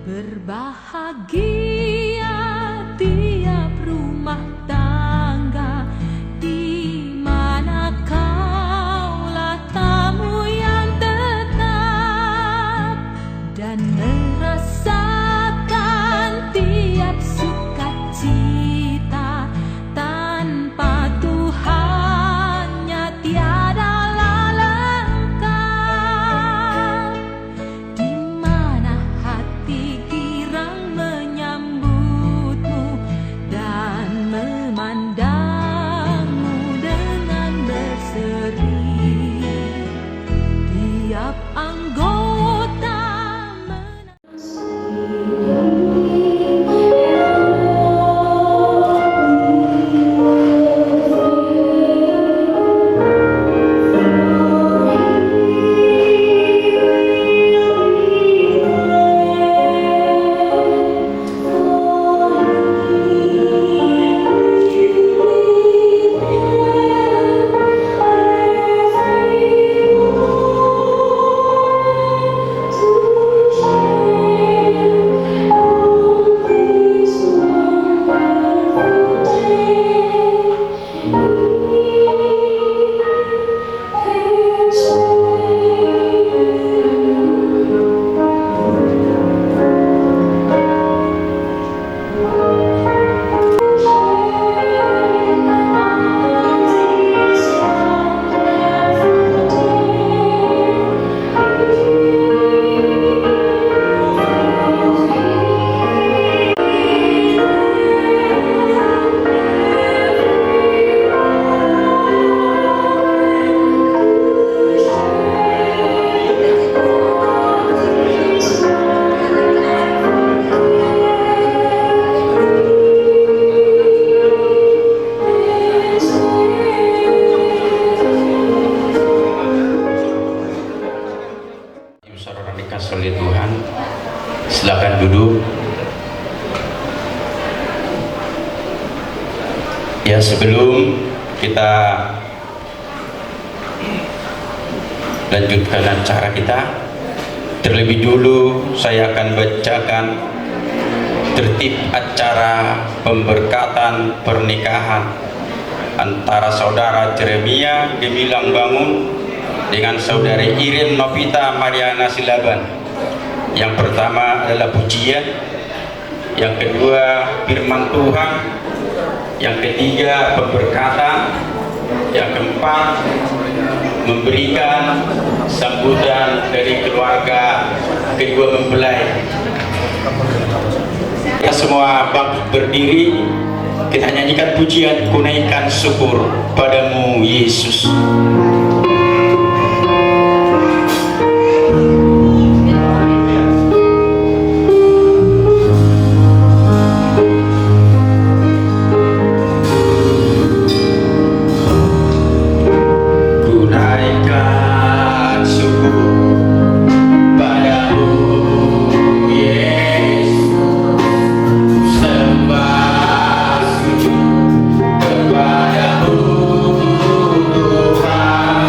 Berbahagia tiap rumah tangga di mana kaulah tamu yang tetap dan merasakan tiap sukacita. Tanpa Tuhannya tiadalah lengkap. Di mana hati girang menyambutmu dan memandangmu dengan berseri. Tiap anggota oleh Tuhan, silakan duduk. Ya, sebelum kita lanjutkan acara kita, terlebih dulu saya akan bacakan tertib acara pemberkatan pernikahan antara saudara Jeremia Gemilang Bangun dengan saudari Irin Novita Mariana Silaban. Yang pertama adalah pujian, yang kedua firman Tuhan, yang ketiga pemberkatan, yang keempat memberikan sambutan dari keluarga kedua mempelai. Kita semua bangkit berdiri, kita nyanyikan pujian kunaikan syukur padamu Yesus. Tuhan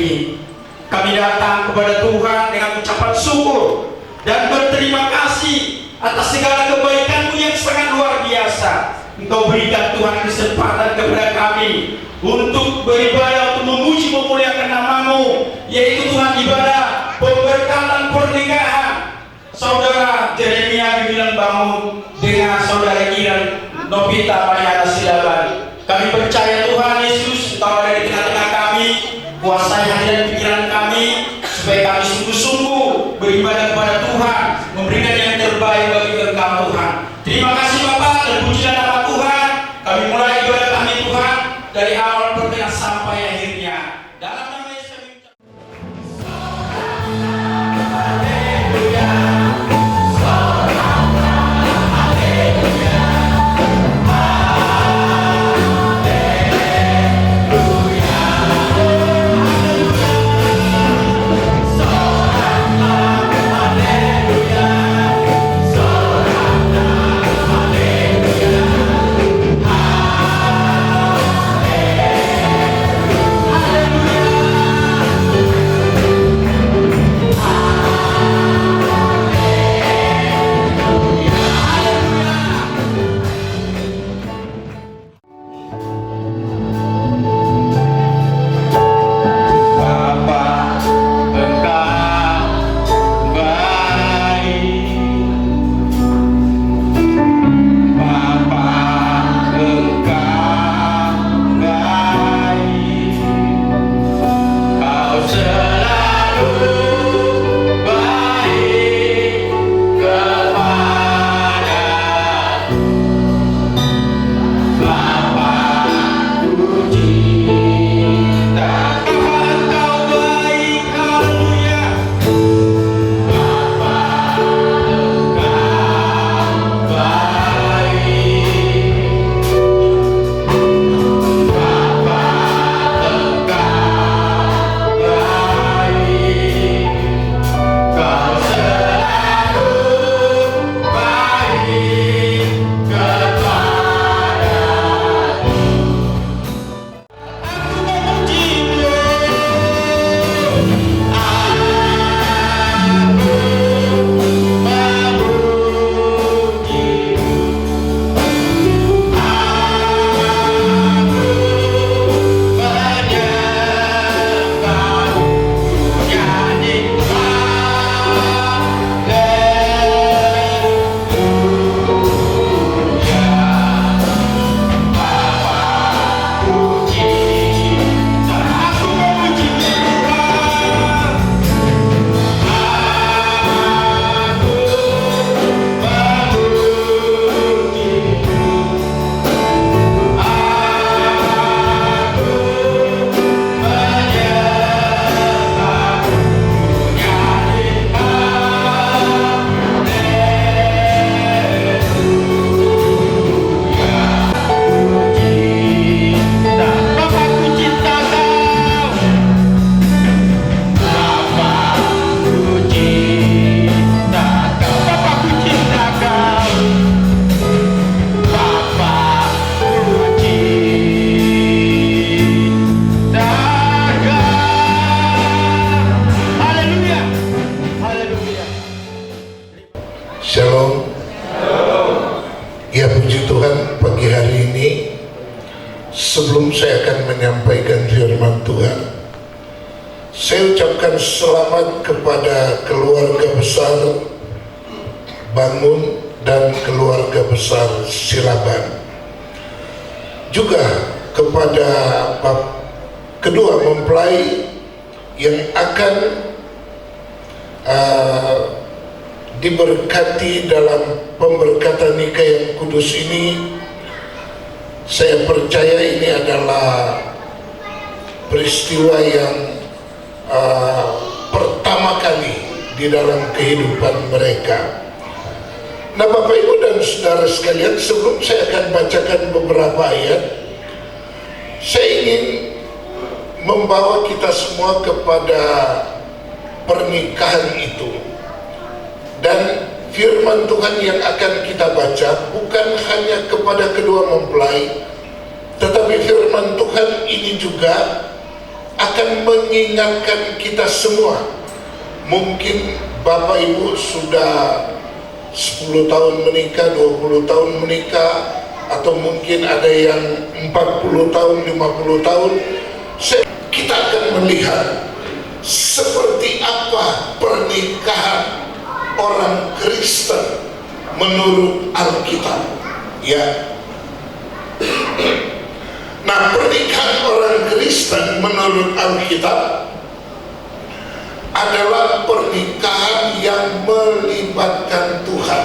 ini. Kami datang kepada Tuhan dengan ucapan syukur dan berterima kasih atas segala kebaikan-Mu yang sangat luar biasa. Engkau berikan Tuhan kesempatan kepada kami untuk beribadah, untuk memuji memuliakan nama-Mu, yaitu Tuhan ibadah pemberkatan pernikahan Saudara Jeremia Bibilan Bangun dengan Saudara Iren Novita Mariana Silaban. Kami percaya Tuhan Yesus, Engkau ada di tengah-tengah kami, kuasai hati dan pikiran kami, supaya kami sungguh-sungguh beribadah kepada Tuhan, memberikan yang terbaik bagi Engkau Tuhan. Terima kasih Bapak, terpujilah nama Tuhan. Kami mulai ibadah kami Tuhan dari awal pertengahan sampai akhirnya. Dalam nama Yesus kami ucapkan. Shalom. Ya puji Tuhan, pagi hari ini sebelum saya akan menyampaikan firman Tuhan, saya ucapkan selamat kepada keluarga besar Bangun dan keluarga besar Silaban, juga kepada kedua mempelai yang akan diberkati dalam pemberkatan nikah yang kudus ini. Saya percaya ini adalah peristiwa yang pertama kali di dalam kehidupan mereka. Nah, Bapak Ibu dan Saudara sekalian, sebelum saya akan bacakan beberapa ayat, saya ingin membawa kita semua kepada pernikahan itu. Dan firman Tuhan yang akan kita baca bukan hanya kepada kedua mempelai, tetapi firman Tuhan ini juga akan mengingatkan kita semua. Mungkin Bapak Ibu sudah 10 tahun menikah, 20 tahun menikah, atau mungkin ada yang 40 tahun, 50 tahun. Kita akan melihat seperti apa pernikahan orang Kristen menurut Alkitab. Ya. Nah, pernikahan orang Kristen menurut Alkitab adalah pernikahan yang melibatkan Tuhan.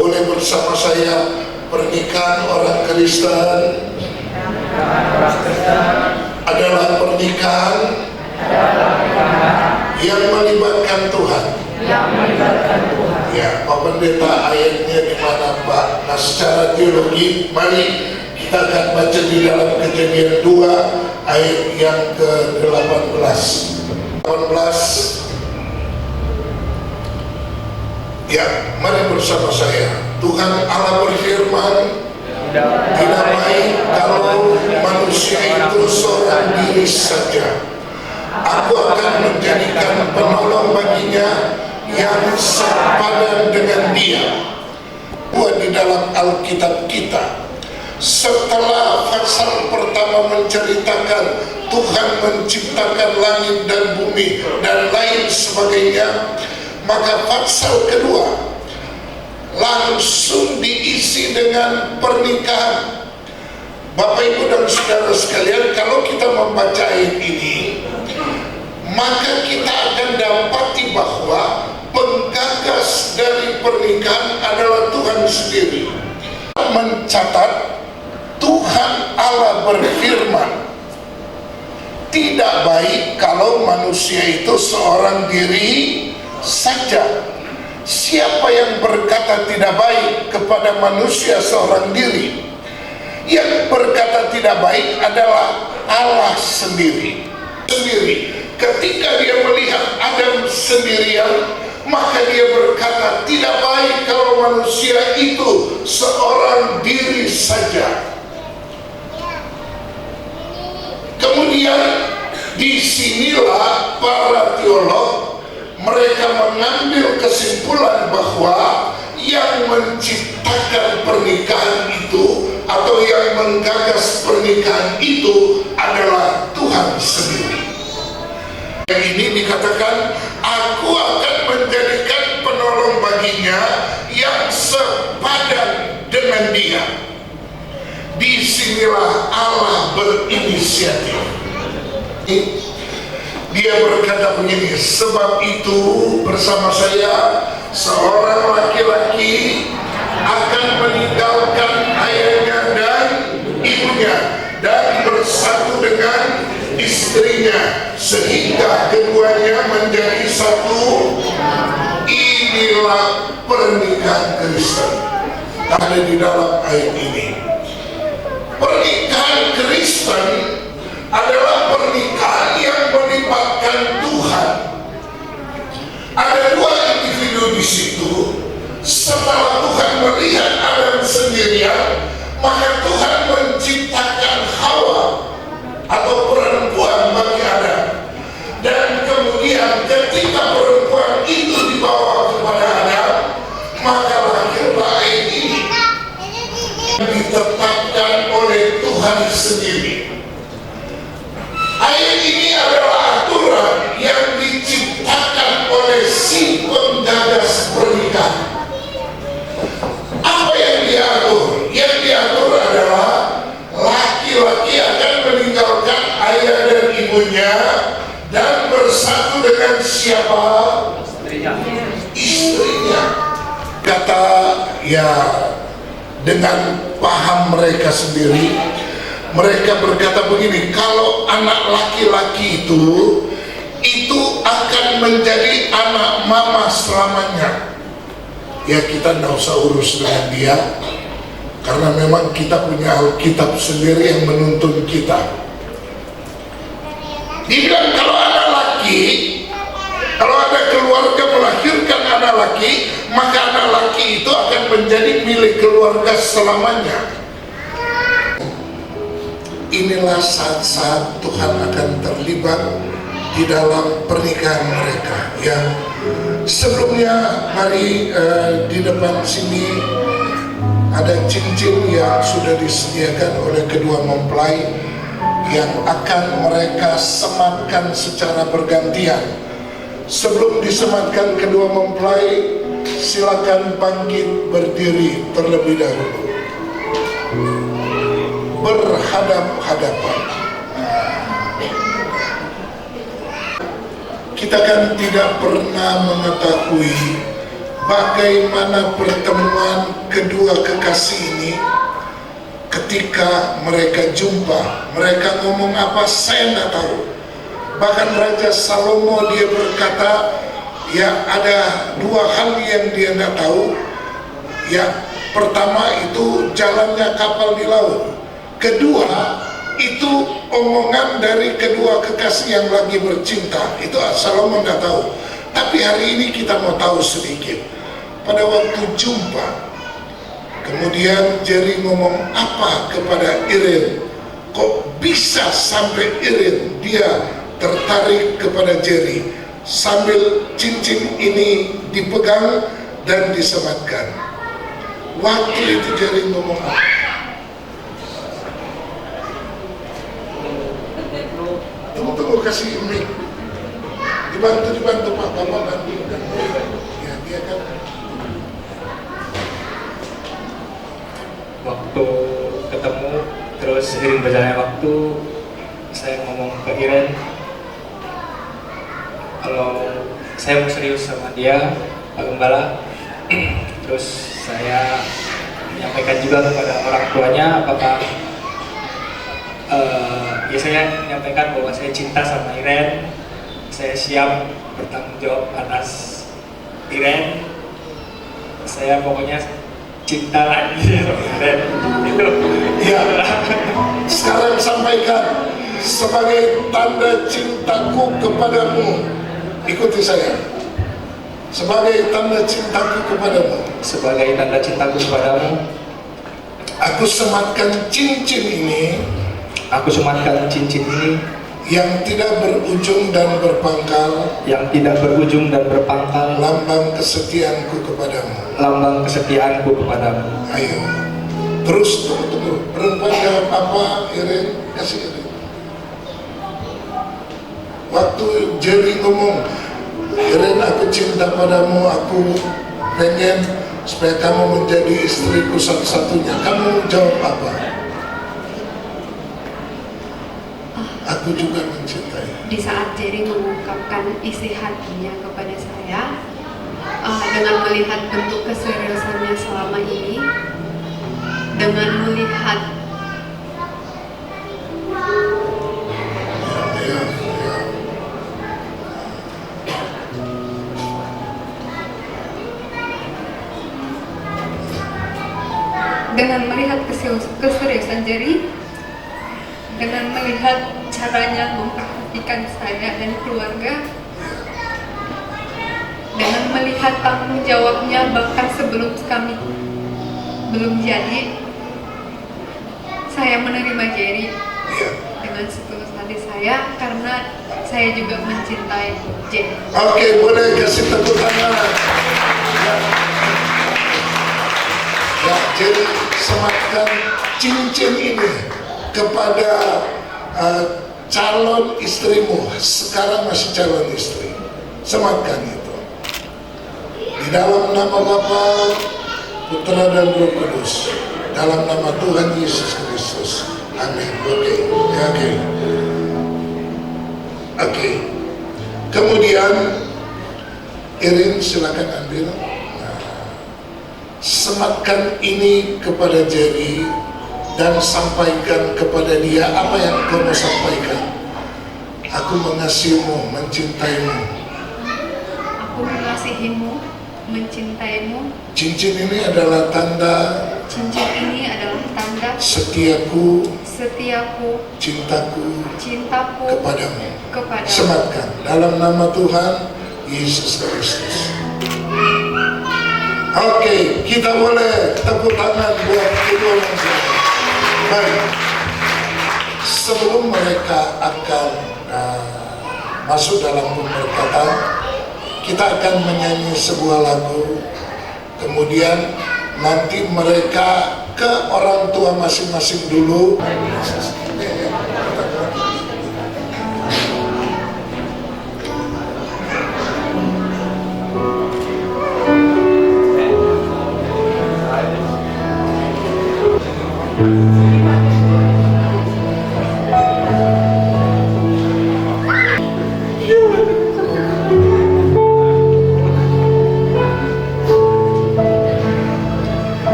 Boleh bersama saya, pernikahan orang Kristen adalah pernikahan yang melibatkan Tuhan. Ya, Pak Pendeta, ayatnya di mana, Pak? Nah, secara teologi, mari kita akan baca di dalam Kejadian 2 ayat yang ke-18. 18. Ya, mari bersama saya. Tuhan Allah berfirman, tidak baik kalau manusia itu seorang diri saja. Aku akan menjadikan penolong baginya yang sepadan dengan dia. Buat di dalam Alkitab kita, setelah pasal pertama menceritakan Tuhan menciptakan langit dan bumi dan lain sebagainya, maka pasal kedua langsung diisi dengan pernikahan. Bapak Ibu dan saudara sekalian, kalau kita membaca ayat ini, maka kita akan dapati bahwa penggagas dari pernikahan adalah Tuhan sendiri. Mencatat, Tuhan Allah berfirman, tidak baik kalau manusia itu seorang diri saja. Siapa yang berkata tidak baik kepada manusia seorang diri? Yang berkata tidak baik adalah Allah sendiri. Ketika dia melihat Adam sendirian, maka dia berkata tidak baik kalau manusia itu seorang diri saja. Kemudian disinilah para teolog mereka mengambil kesimpulan bahwa yang menciptakan pernikahan itu atau yang menggagas pernikahan itu adalah Tuhan sendiri. Yang ini dikatakan, aku akan menjadikan penolong baginya yang sepadan dengan dia. Disinilah Allah berinisiatif. Dia berkata begini, sebab itu bersama saya seorang laki-laki akan meninggalkan ayahnya dan ibunya dan bersatu dengan istrinya sehingga keduanya menjadi satu. Inilah pernikahan Kristen. Ada di dalam ayat ini. Pernikahan Kristen adalah pernikahan yang melibatkan Tuhan. Ada dua individu di situ. Setelah Tuhan melihat Adam sendirian, maka Tuhan menciptakan Hawa atau perempuan bagi Adam. Dan kemudian ketika perempuan itu dibawa kepada Adam, maka lahirlah ayat ini ditetapkan oleh Tuhan sendiri. Ayat ini adalah aturan yang diciptakan oleh si penggagas pernikahan. Apa yang diatur? Yang diatur adalah laki-laki akan meninggalkan ayah dan ibunya dan bersatu dengan siapa? Istrinya. Kata ya, dengan paham mereka sendiri, mereka berkata begini, kalau anak laki-laki itu akan menjadi anak mama selamanya. Ya, kita tidak usah urus dengan dia, karena memang kita punya Alkitab sendiri yang menuntun kita. Dibilang kalau anak laki, kalau ada keluarga melahirkan anak laki, maka anak laki itu akan menjadi milik keluarga selamanya. inilah saat-saat Tuhan akan terlibat di dalam pernikahan mereka. Yang sebelumnya, mari di depan sini ada cincin yang sudah disediakan oleh kedua mempelai yang akan mereka sematkan secara bergantian. Sebelum disematkan kedua mempelai, silakan bangkit berdiri terlebih dahulu, berhadap-hadapan. Kita kan tidak pernah mengetahui bagaimana pertemuan kedua kekasih ini. Ketika mereka jumpa, mereka ngomong apa saya nggak tahu. Bahkan Raja Salomo dia berkata, ya ada dua hal yang dia nggak tahu. Ya, pertama itu jalannya kapal di laut. Kedua, itu omongan dari kedua kekasih yang lagi bercinta. Itu Salomo nggak tahu. Tapi hari ini kita mau tahu sedikit. Pada waktu jumpa, kemudian Jerry ngomong apa kepada Iren? Kok bisa sampai Iren dia tertarik kepada Jerry sambil cincin ini dipegang dan disematkan? Waktu itu Jerry ngomong apa? Tunggu kasih mic. Dibantu Pak, Bapak bantu kan. Ya dia kan. Waktu ketemu, terus seiring berjalannya waktu, saya ngomong ke Iren kalau saya mau serius sama dia, Pak Gembala. Terus saya menyampaikan juga kepada orang tuanya apakah ya saya menyampaikan bahwa saya cinta sama Iren, saya siap bertanggung jawab atas Iren, saya pokoknya cinta lagi sama Iren. Itu ya. Sekarang sampaikan sebagai tanda cintaku kepadamu. Ikuti saya. Sebagai tanda cintaku kepadamu. Sebagai tanda cintaku kepadamu, aku sematkan cincin ini. Aku sematkan cincin ini yang tidak berujung dan berpangkal, yang tidak berujung dan berpangkal, lambang kesetiaanku kepadamu. lambang kesetiaanku kepadamu. Ayo, terus tunggu. Perempuan jawab apa? Iren, kasih Iren. Waktu Jerry ngomong, Iren aku cinta padamu, aku pengen supaya kamu menjadi istriku satu-satunya. Kamu jawab apa? Aku juga mencintai. Di saat Jerry mengungkapkan isi hatinya kepada saya, dengan melihat bentuk keseriusannya selama ini, dengan melihat Ya. dengan melihat keseriusan Jerry, dengan melihat caranya memperhatikan saya dan keluarga, dengan melihat tanggung jawabnya bahkan sebelum kami belum jadi, saya menerima Jerry dengan setulus hati saya karena saya juga mencintai Jerry. Oke, boleh kasih tepuk tangan. Ya, jadi sematkan cincin ini kepada calon istrimu. Sekarang masih calon istri. Sematkan itu. Di dalam nama Bapa, Putra dan Roh Kudus. Dalam nama Tuhan Yesus Kristus. Amin. Oke. Kemudian Irin silakan ambil. Sematkan ini kepada Jerry dan sampaikan kepada dia apa yang kau mau sampaikan. Aku mengasihimu, mencintaimu. Aku mengasihimu, mencintaimu. Cincin ini adalah tanda. Cincin ini adalah tanda setiaku, cintaku kepadamu. Sematkan dalam nama Tuhan Yesus Kristus. Oke, kita boleh tepuk tangan buat kedua orang tua. Baik. sebelum mereka akan masuk dalam pemberkatan, kita akan menyanyi sebuah lagu. Kemudian nanti mereka ke orang tua masing-masing dulu.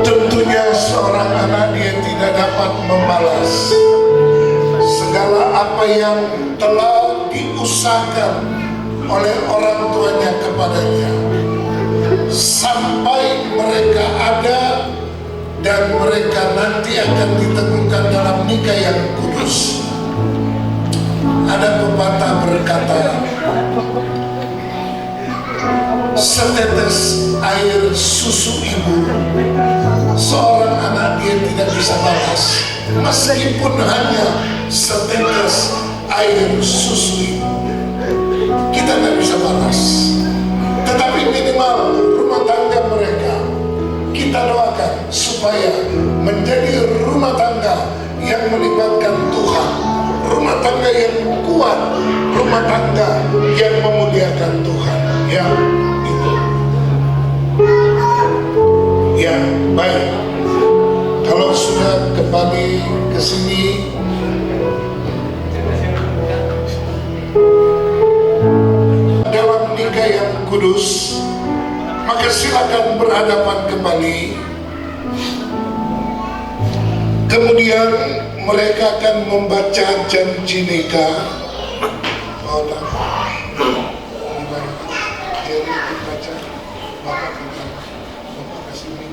Tentunya seorang anak dia tidak dapat membalas segala apa yang telah diusahakan oleh orang tuanya kepadanya, sampai mereka ada dan mereka nanti akan diteguhkan dalam nikah yang kudus. Ada pepatah berkata, setetes air susu ibu seorang anak dia tidak bisa balas, meskipun hanya setetes air susu ibu kita tidak bisa balas, tetapi minimal rumah tangga mereka kita doakan supaya menjadi rumah tangga yang melibatkan Tuhan, rumah tangga yang kuat, rumah tangga yang memuliakan Tuhan. Ya, itu. Ya, baik. Kalau sudah kembali ke sini, dalam nikah yang kudus, maka silakan berhadapan kembali. Kemudian mereka akan membaca janji nikah. Oh, jadi dibaca, Bapak kasih ini.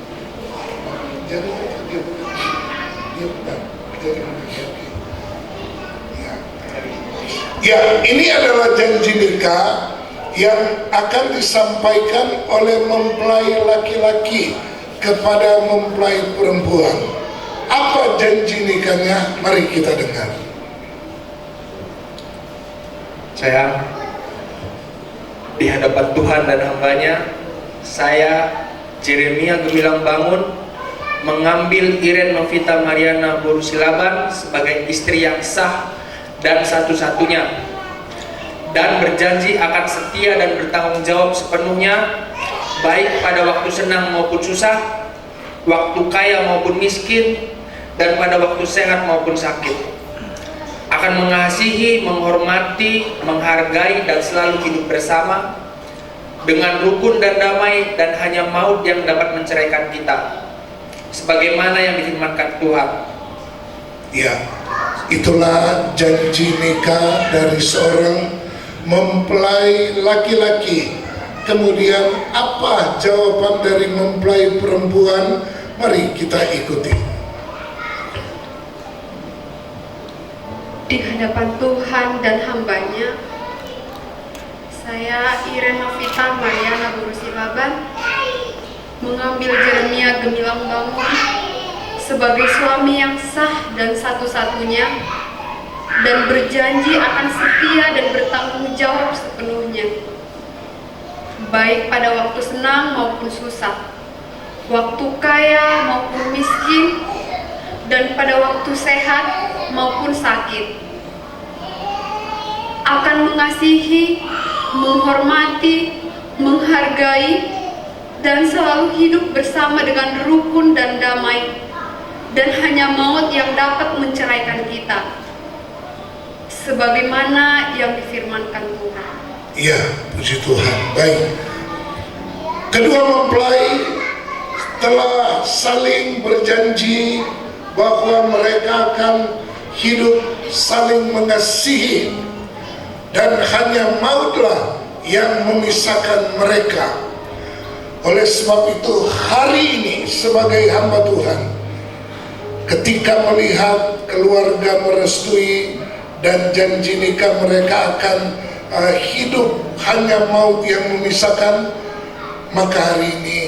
Jadi dia bukan. Ya, ini adalah janji nikah yang akan disampaikan oleh mempelai laki-laki kepada mempelai perempuan. Apa janji nikahnya? Mari kita dengar. Saya di hadapan Tuhan dan hambanya, saya Jeremia Gemilang Bangun mengambil Iren Novita Mariana Borusilaban sebagai istri yang sah dan satu-satunya, dan berjanji akan setia dan bertanggung jawab sepenuhnya, baik pada waktu senang maupun susah, waktu kaya maupun miskin, dan pada waktu sehat maupun sakit. Akan mengasihi, menghormati, menghargai, dan selalu hidup bersama dengan rukun dan damai, dan hanya maut yang dapat menceraikan kita, sebagaimana yang difirmankan Tuhan. Ya, itulah janji nikah dari seorang mempelai laki-laki. Kemudian apa jawaban dari mempelai perempuan? Mari kita ikuti. Di hadapan Tuhan dan hambanya, saya Iren Novita Mariana Borusilaban mengambil Jeremia Gemilang Bangun sebagai suami yang sah dan satu-satunya, dan berjanji akan setia dan bertanggung jawab sepenuhnya, baik pada waktu senang maupun susah, waktu kaya maupun miskin, dan pada waktu sehat maupun sakit. Akan mengasihi, menghormati, menghargai, dan selalu hidup bersama dengan rukun dan damai, dan hanya maut yang dapat menceraikan kita, sebagaimana yang difirmankan Tuhan. Ya, puji Tuhan. Baik, kedua mempelai telah saling berjanji bahwa mereka akan hidup saling mengasihi, dan hanya mautlah yang memisahkan mereka. Oleh sebab itu, hari ini sebagai hamba Tuhan, ketika melihat keluarga merestui dan janji nikah mereka akan hidup hanya maut yang memisahkan, maka hari ini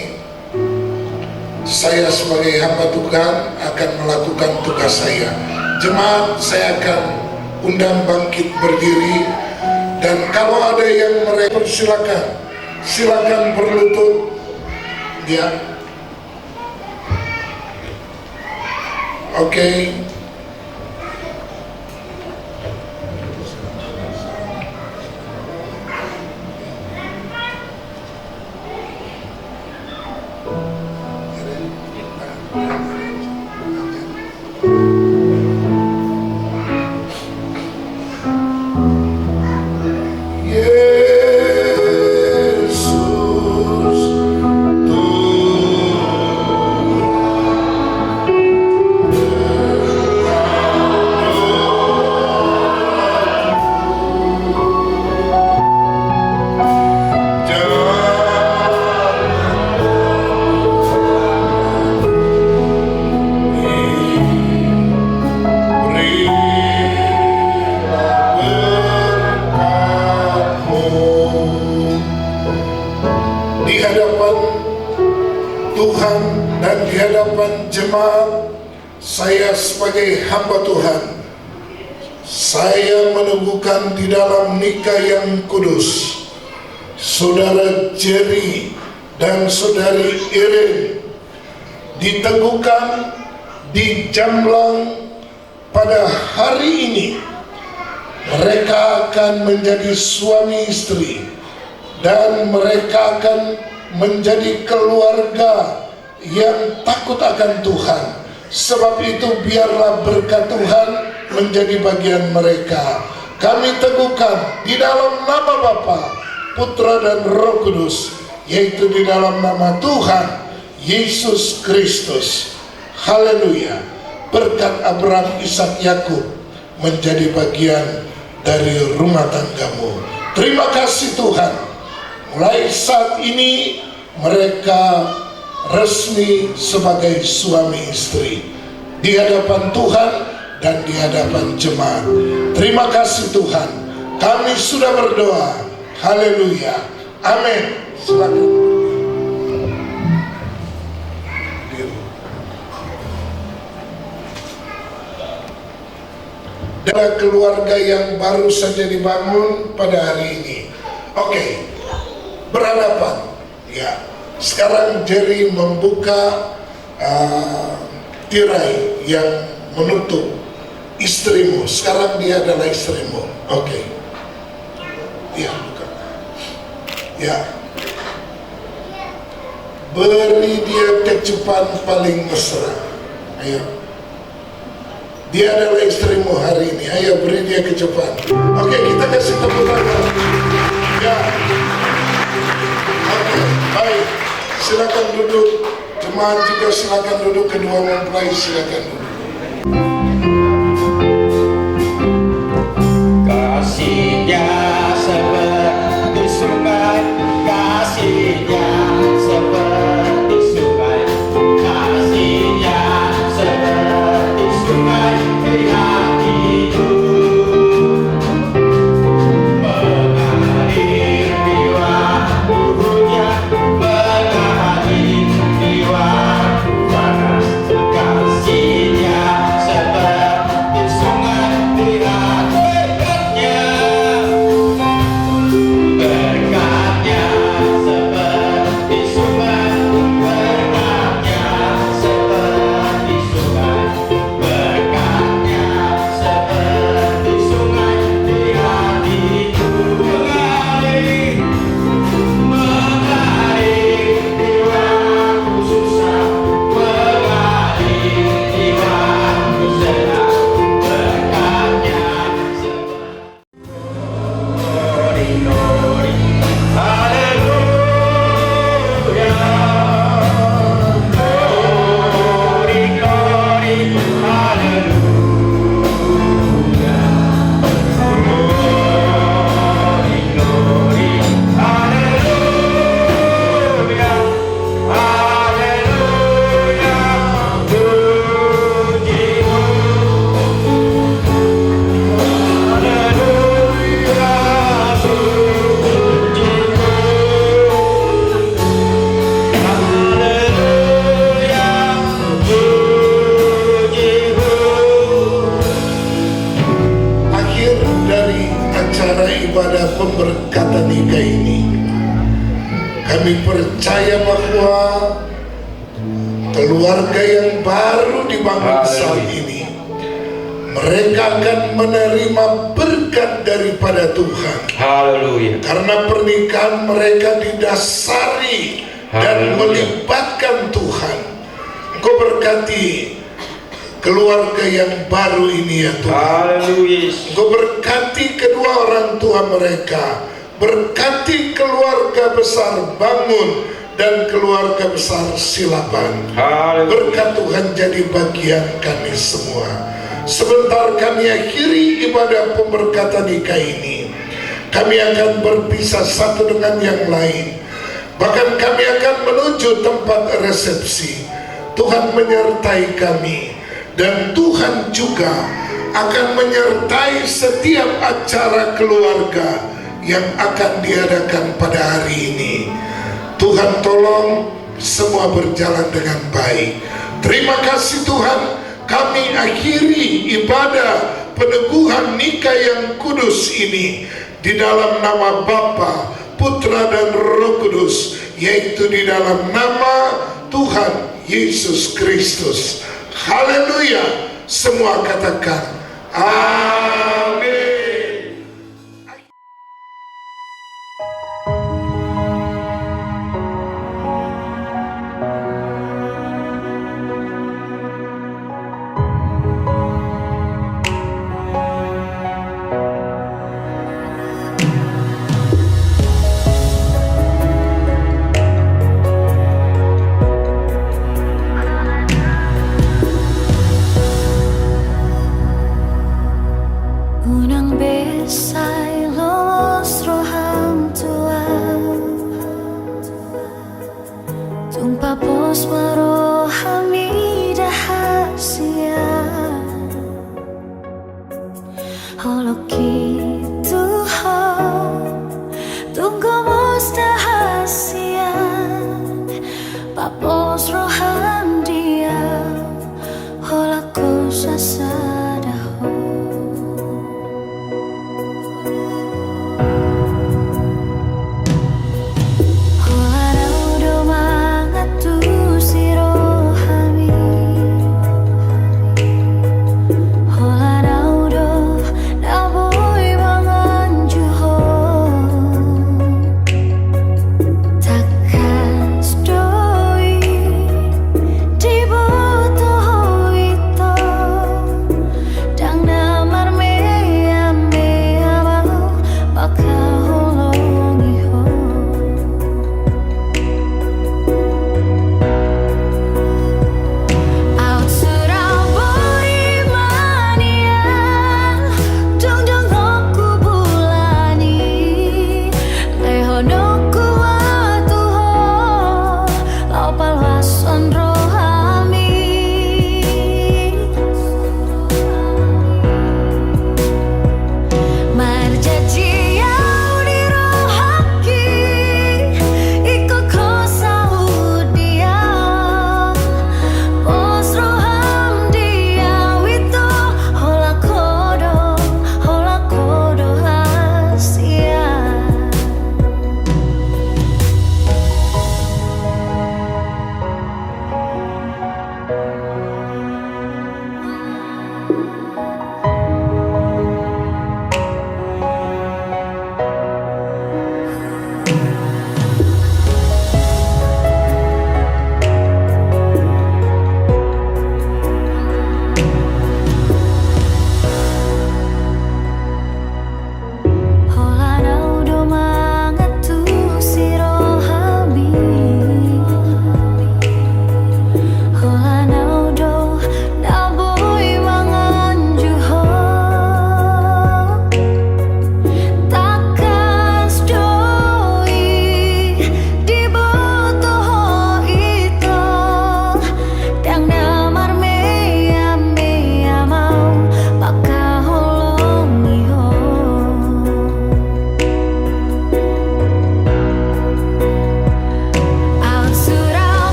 saya sebagai hamba Tuhan akan melakukan tugas saya. Jemaat, saya akan undang bangkit berdiri, dan kalau ada yang mereka silakan berlutut. Ya, oke. Di hadapan Tuhan dan di hadapan jemaat, saya sebagai hamba Tuhan, saya meneguhkan di dalam nikah yang kudus Saudara Jerry dan Saudari Irene, diteguhkan di Jamblang pada hari ini. Mereka akan menjadi suami istri dan mereka akan menjadi keluarga yang takut akan Tuhan. Sebab itu biarlah berkat Tuhan menjadi bagian mereka. Kami teguhkan di dalam nama Bapa, Putra dan Roh Kudus, yaitu di dalam nama Tuhan Yesus Kristus. Haleluya. Berkat Abraham, Ishak, Yakub menjadi bagian dari rumah tanggamu. Terima kasih Tuhan. Mulai saat ini mereka resmi sebagai suami istri di hadapan Tuhan dan di hadapan jemaat. Terima kasih Tuhan. Kami sudah berdoa. Haleluya. Amin. Silakan. Adalah keluarga yang baru saja dibangun pada hari ini. Oke. Berhadapan, ya. Sekarang Jerry membuka tirai yang menutup istrimu. Sekarang dia adalah istrimu. Oke. Ya, buka. Ya. Beri dia kecupan paling mesra. Ayo. Dia adalah istrimu hari ini. Ayo beri dia kecupan. Oke, kita kasih tepuk tangan. Ya. Baik, silakan duduk. Jemaat juga silakan duduk. Kedua mempelai silakan duduk. Kasihnya seperti sungai, kasihnya seperti sungai, kasihnya seperti sungai di hatiku, mengalir jiwa tubuhnya, mengalir jiwa panas, kasihnya seperti Kami percaya bahwa keluarga yang baru dibangun saat ini, mereka akan menerima berkat daripada Tuhan. Haleluya. Karena pernikahan mereka didasari dan melibatkan Tuhan. Engkau berkati keluarga yang baru ini ya Tuhan. Haleluya. Engkau berkati kedua orang tua mereka, berkati keluarga besar Bangun dan keluarga besar Silaban. Berkat Tuhan jadi bagian kami semua. Sebentar kami akhiri ibadah pemberkatan nikah ini, kami akan berpisah satu dengan yang lain. Bahkan kami akan menuju tempat resepsi. Tuhan menyertai kami, dan Tuhan juga akan menyertai setiap acara keluarga yang akan diadakan pada hari ini. Tuhan tolong semua berjalan dengan baik. Terima kasih Tuhan, kami akhiri ibadah peneguhan nikah yang kudus ini di dalam nama Bapa, Putra dan Roh Kudus, yaitu di dalam nama Tuhan Yesus Kristus. Haleluya. Semua katakan amin. Una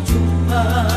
jumpa